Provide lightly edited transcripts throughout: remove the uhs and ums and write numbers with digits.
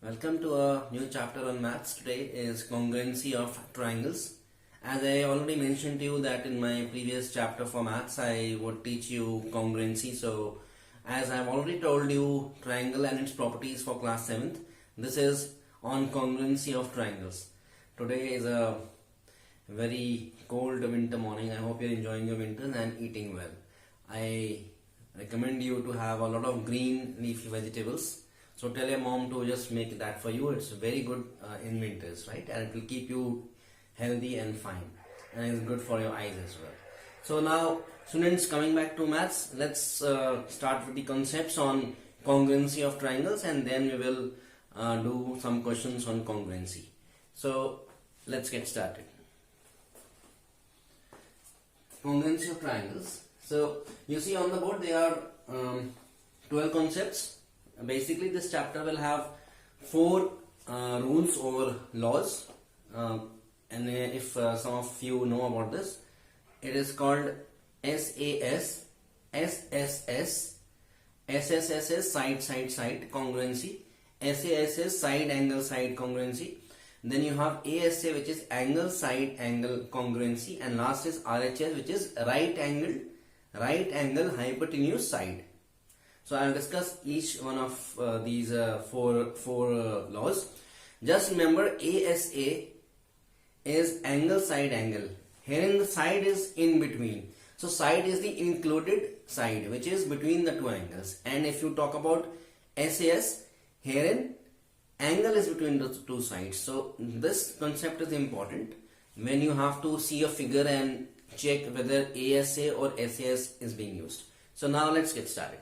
Welcome to a new chapter on maths. Today is congruency of triangles. As I already mentioned to you that in my previous chapter for maths I would teach you congruency. So as I've already told you triangle and its properties for class 7th, this is on congruency of triangles. Today is a very cold winter morning. I hope you're enjoying your winters and eating well. I recommend you to have a lot of green leafy vegetables. So tell your mom to just make that for you. It's very good in winters, right? And it will keep you healthy and fine. And it's good for your eyes as well. So now, students, coming back to maths, let's start with the concepts on congruency of triangles, and then we will do some questions on congruency. So let's get started. Congruency of triangles. So you see on the board there are 12 concepts. Basically this chapter will have 4 rules over laws, and if some of you know about this, it is called SAS, SSS, SSS is side congruency, SAS is side angle side congruency, then you have ASA which is angle side angle congruency, and last is RHS which is right angle hypotenuse side. So I will discuss each one of these four laws. Just remember, ASA is angle side angle. Herein the side is in between. So side is the included side which is between the two angles. And if you talk about SAS, herein angle is between the two sides. So this concept is important when you have to see a figure and check whether ASA or SAS is being used. So now let's get started.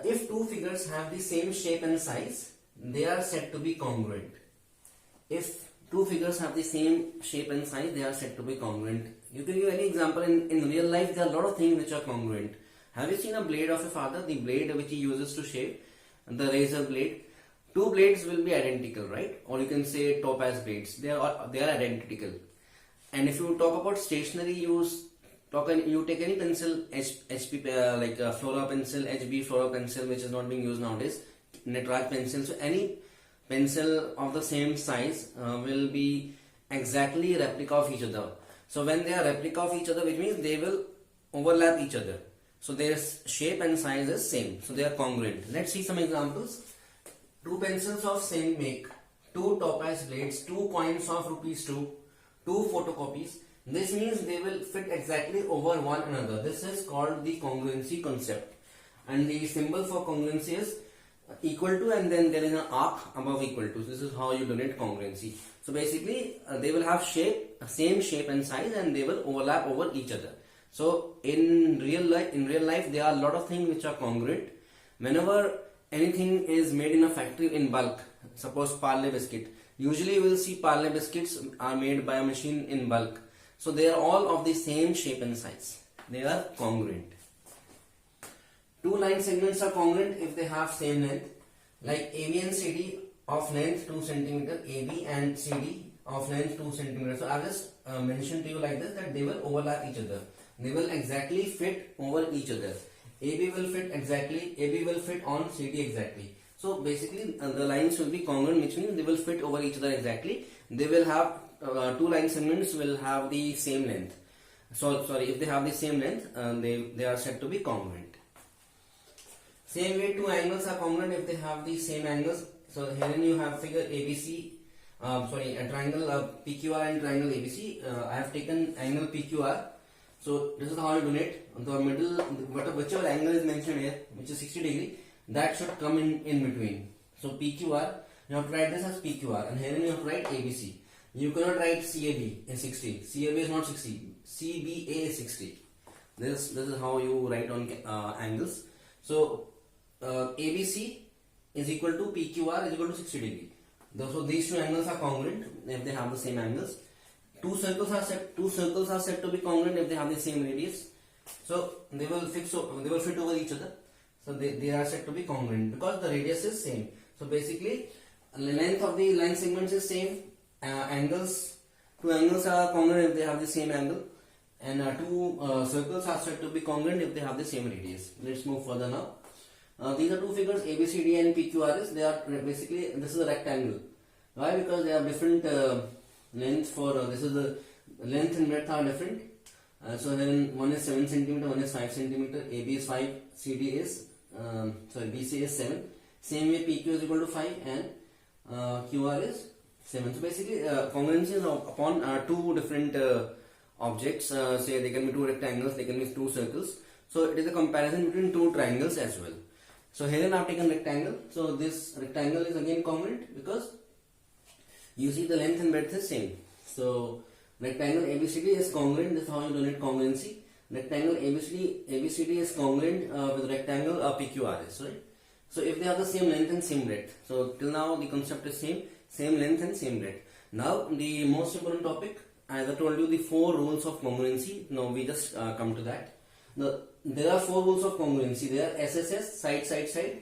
If two figures have the same shape and size, they are said to be congruent. If two figures have the same shape and size, they are said to be congruent. You can give any example. In real life, there are a lot of things which are congruent. Have you seen a blade of a father? The blade which he uses to shave, the razor blade. Two blades will be identical, right? Or you can say topaz blades. They are identical. And if you talk about stationery use, you take any pencil, HP like Flora pencil, HB Flora pencil, which is not being used nowadays, Netraj pencil. So any pencil of the same size will be exactly replica of each other. So when they are replica of each other, which means they will overlap each other. So their shape and size is same. So they are congruent. Let's see some examples. Two pencils of same make, two topaz blades, two coins of rupees 2, two photocopies. This means they will fit exactly over one another. This is called the congruency concept. And the symbol for congruency is equal to, and then there is an arc above equal to. So this is how you denote congruency. So basically they will have same shape and size, and they will overlap over each other. So in real life there are a lot of things which are congruent. Whenever anything is made in a factory in bulk, suppose Parle biscuit, usually you will see Parle biscuits are made by a machine in bulk. So they are all of the same shape and size. They are congruent. Two line segments are congruent if they have same length. Like AB and CD of length 2 cm, AB and CD of length 2 cm. So I will just mention to you like this, that they will overlap each other. They will exactly fit over each other. AB will fit on CD exactly. So basically the lines will be congruent, which means they will fit over each other exactly. They will have two line segments will have the same length. So sorry, if they have the same length, they are said to be congruent. Same way, two angles are congruent if they have the same angles. So here you have figure ABC, a triangle PQR and triangle ABC. I have taken angle PQR. So this is how you donate. The middle, whichever angle is mentioned here, which is 60 degree, that should come in between. So PQR, you have to write this as PQR, and here you have to write ABC. You cannot write CAB in 60. CAB is not 60. CBA is 60. This is how you write on angles. So ABC is equal to PQR is equal to 60 degree. So these two angles are congruent if they have the same angles. Two circles are said to be congruent if they have the same radius. So they will fit over each other. So they are said to be congruent because the radius is same. So basically the length of the line segments is same. Two angles are congruent if they have the same angle, and two circles are said to be congruent if they have the same radius. Let's move further now. these are two figures ABCD and PQRS. They are basically, this is a rectangle. Why? Because they have different length for this is the length and breadth are different. So then one is 7 centimeter, one is 5 centimeter. AB is 5, CD is BC is 7. Same way PQ is equal to 5 and QR is 7. So basically congruency is upon two different objects. Say they can be two rectangles, they can be two circles. So it is a comparison between two triangles as well. So here I have taken rectangle. So this rectangle is again congruent because you see the length and breadth is same. So rectangle ABCD is congruent. This is how you donate congruency. Rectangle ABCD is congruent with rectangle PQRS, right? So if they have the same length and same breadth. So till now the concept is same length and same breadth. Now the most important topic, as I told you, the 4 rules of congruency. Now we just come to that. There are 4 rules of congruency. There are SSS, side, side, side,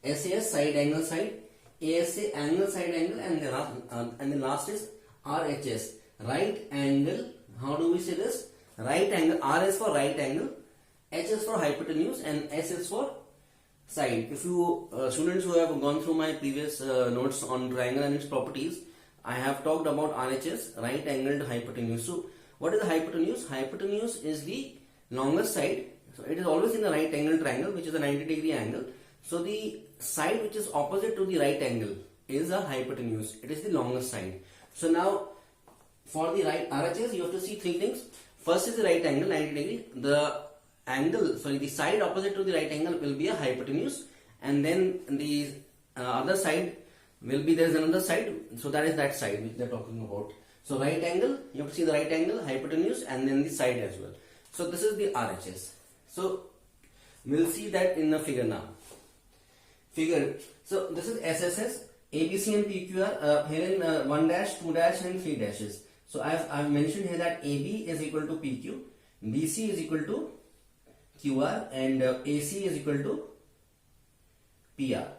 SAS, side, angle, side, ASA, angle, side, angle, and the last is RHS, right angle. How do we say this? Right angle. R is for right angle, H is for hypotenuse, and S is for side. If you students who have gone through my previous notes on triangle and its properties, I have talked about RHS, right angled hypotenuse. So what is the hypotenuse? Hypotenuse is the longest side. So it is always in the right angle triangle, which is a 90-degree angle. So the side which is opposite to the right angle is a hypotenuse. It is the longest side. So now for the right RHS, you have to see 3 things. First is the right angle, 90 degree. The side opposite to the right angle will be a hypotenuse, and then the other side will be, there is another side. So that is that side which they are talking about. So right angle, you have to see the right angle, hypotenuse, and then the side as well. So this is the RHS. So we'll see that in the figure now. So this is SSS, ABC and PQR. Here in 1 dash, 2 dash, and 3 dashes. So I've mentioned here that AB is equal to PQ, BC is equal to QR, and AC is equal to PR.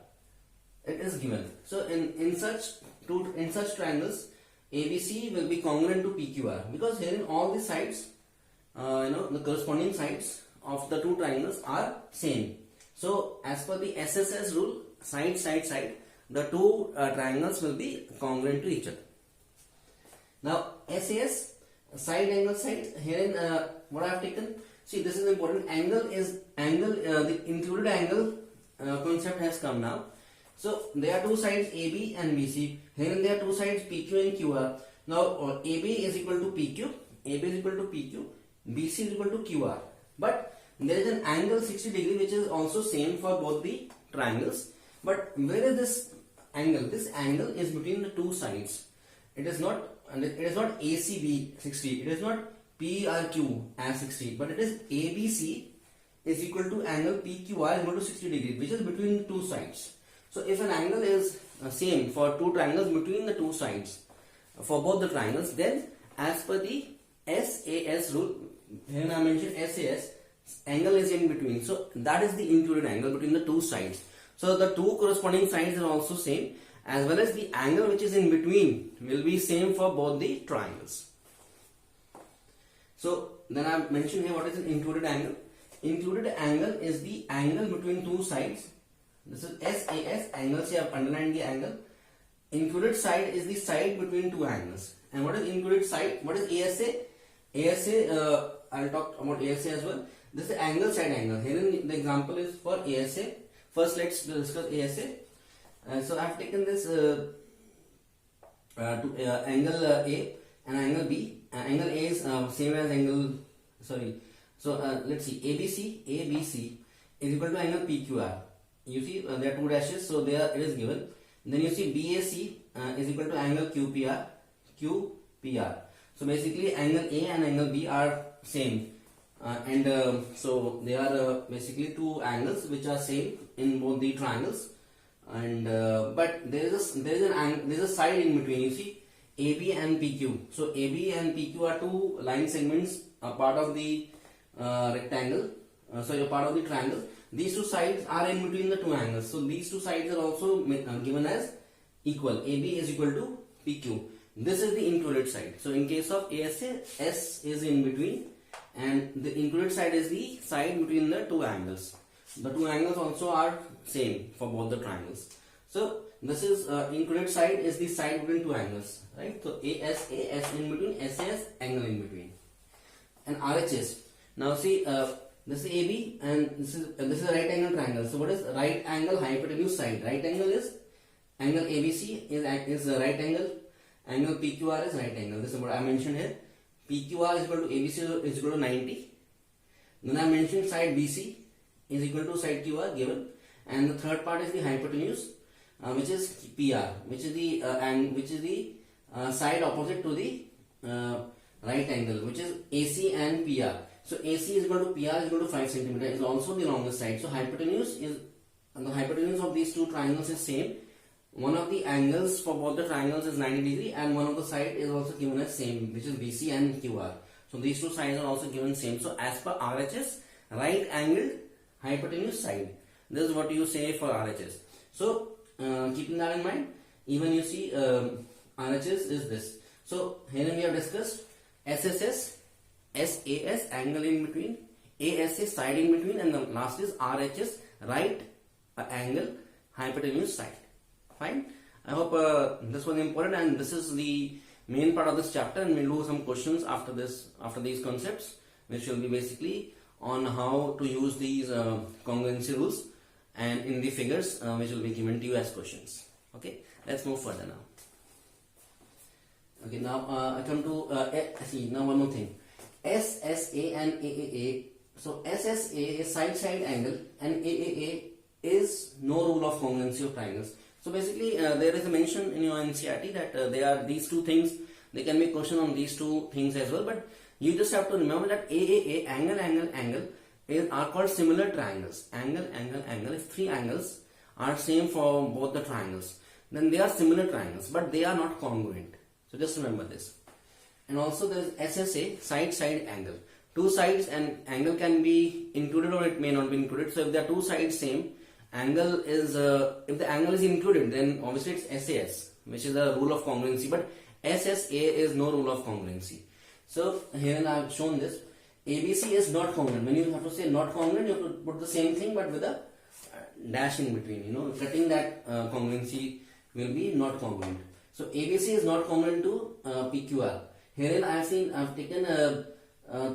It is given. So in such triangles, ABC will be congruent to PQR, because here in all the sides, the corresponding sides of the two triangles are same. So as per the SSS rule, side, the two triangles will be congruent to each other. Now SAS, side, angle, side. Here in what I have taken, see, this is important. The included angle concept has come now. So there are two sides AB and BC. Here there are two sides PQ and QR. Now AB is equal to PQ, BC is equal to QR. But there is an angle 60 degree which is also same for both the triangles. But where is this angle? This angle is between the two sides. It is not ACB 60. It is not PRQ as 60. But it is ABC is equal to angle PQR equal to 60 degree, which is between the two sides. So if an angle is same for two triangles between the two sides for both the triangles, then as per the SAS rule, here I mentioned SAS, angle is in between. So that is the included angle between the two sides. So the two corresponding sides are also same, as well as the angle which is in between will be same for both the triangles. So then I have mentioned here what is an included angle. Included angle is the angle between two sides. This is SAS, angle, see I have underlined the angle. Included side is the side between two angles. And what is included side? What is ASA? ASA, I'll talk about ASA as well. This is angle, side, angle. Here in the example is for ASA. First let's discuss ASA. So I have taken this angle A and angle B. Angle A is same as angle, sorry. So let's see, ABC is equal to angle PQR. You see there are two dashes, so there it is given. Then you see BAC is equal to angle QPR. So basically angle A and angle B are same, so they are basically two angles which are same in both the triangles. And but there is a side in between. You see AB and PQ. So AB and PQ are two line segments, a part of the rectangle. A part of the triangle. These two sides are in between the two angles. So these two sides are also given as equal. AB is equal to PQ. This is the included side. So in case of ASA, S is in between, and the included side is the side between the two angles. The two angles also are same for both the triangles. So this is included side is the side between two angles, right? So AS in between, SAS angle in between, and RHS. Now see, this is AB and this is a right angle triangle. So what is right angle hypotenuse side? Right angle is angle ABC is a right angle. Angle PQR is right angle. This is what I mentioned here. PQR is equal to ABC is equal to 90. Then I mentioned side BC is equal to side QR given, and the third part is the hypotenuse, which is PR, which is the side opposite to the right angle, which is AC and PR. So AC is equal to PR is equal to 5 cm is also the longest side. So the hypotenuse of these two triangles is same. One of the angles for both the triangles is 90 degree, and one of the side is also given as same, which is BC and QR. So these two sides are also given same. So as per RHS, right angled hypotenuse side. This is what you say for RHS. So keeping that in mind, even you see RHS is this. So here we have discussed SSS, SAS angle in between, ASA side in between, and the last is RHS right angle hypotenuse side. Fine. I hope this was important, and this is the main part of this chapter, and we'll do some questions after these concepts, which will be basically on how to use these congruency rules and in the figures which will be given to you as questions. Okay, let's move further now. Okay, now I come to see now one more thing. SSA and AAA. So SSA is side angle, and AAA is no rule of congruency of triangles. So basically there is a mention in your NCERT that there are these two things. There can be a question on these two things as well, but you just have to remember that AAA angle are called similar triangles. Angle. If three angles are same for both the triangles, then they are similar triangles, but they are not congruent. So just remember this. And also there is SSA side angle. Two sides and angle can be included or it may not be included. So if there are two sides same, angle is if the angle is included, then obviously it's SAS, which is a rule of congruency, but SSA is no rule of congruency. So here I have shown this. ABC is not congruent. When you have to say not congruent, you have to put the same thing but with a dash in between. Cutting that congruency will be not congruent. So ABC is not congruent to PQR. Herein I have taken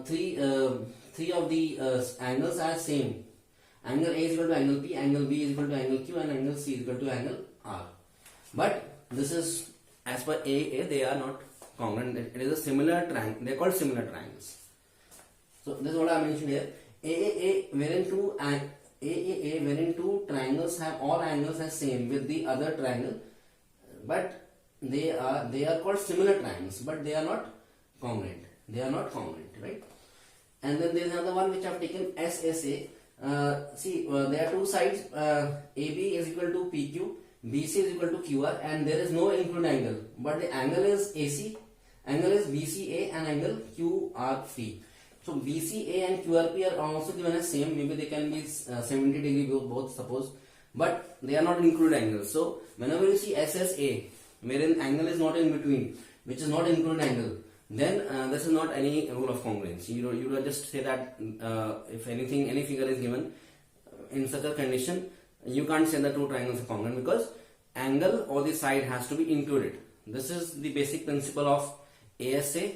three of the angles are same. Angle A is equal to angle P, angle B is equal to angle Q, and angle C is equal to angle R. But this is as per AA, they are not congruent. It is a similar triangle. They are called similar triangles. So this is what I mentioned here. AAA wherein two triangles have all angles as same with the other triangle, but they are called similar triangles, but they are not congruent. They are not congruent, right? And then there is another one which I have taken SSA. There are two sides. AB is equal to PQ, BC is equal to QR, and there is no included angle, but the angle is AC, angle is BCA, and angle QRP. So BCA and QRP are also given as same. Maybe they can be 70 degree both, suppose, but they are not included angles. So whenever you see SSA, wherein angle is not in between, which is not included angle, then this is not any rule of congruency. You don't just say that if any figure is given in such a condition, you can't say the two triangles are congruent because angle or the side has to be included. This is the basic principle of ASA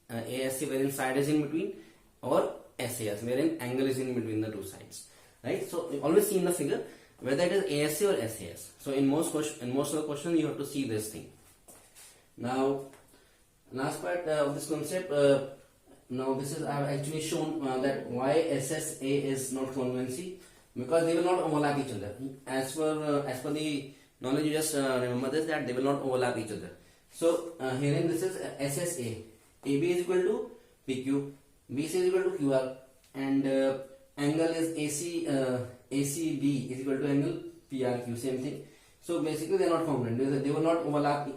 wherein side is in between, or SAS wherein angle is in between the two sides, right? So you always see in the figure whether it is ASA or SAS. So in most of the questions you have to see this thing. Now last part of this concept, now this is I have actually shown that why SSA is not congruency, because they will not overlap each other. As per the knowledge, you just remember this, that they will not overlap each other. So herein this is SSA. AB is equal to PQ, BC is equal to QR, and angle is ACB is equal to angle PRQ, same thing. So basically they are not congruent. They will not overlap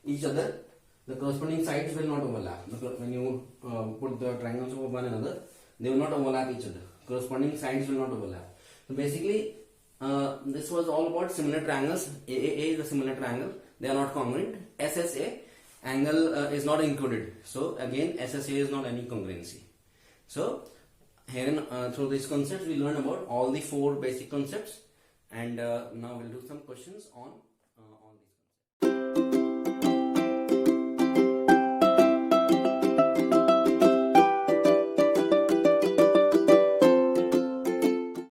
each other. The corresponding sides will not overlap. When you put the triangles over one another, they will not overlap each other. Corresponding sides will not overlap. So basically this was all about similar triangles. AAA is a similar triangle. They are not congruent. SSA, angle is not included. So again SSA is not any congruency. So Here through this concept we learn about all the 4 basic concepts, and now we'll do some questions on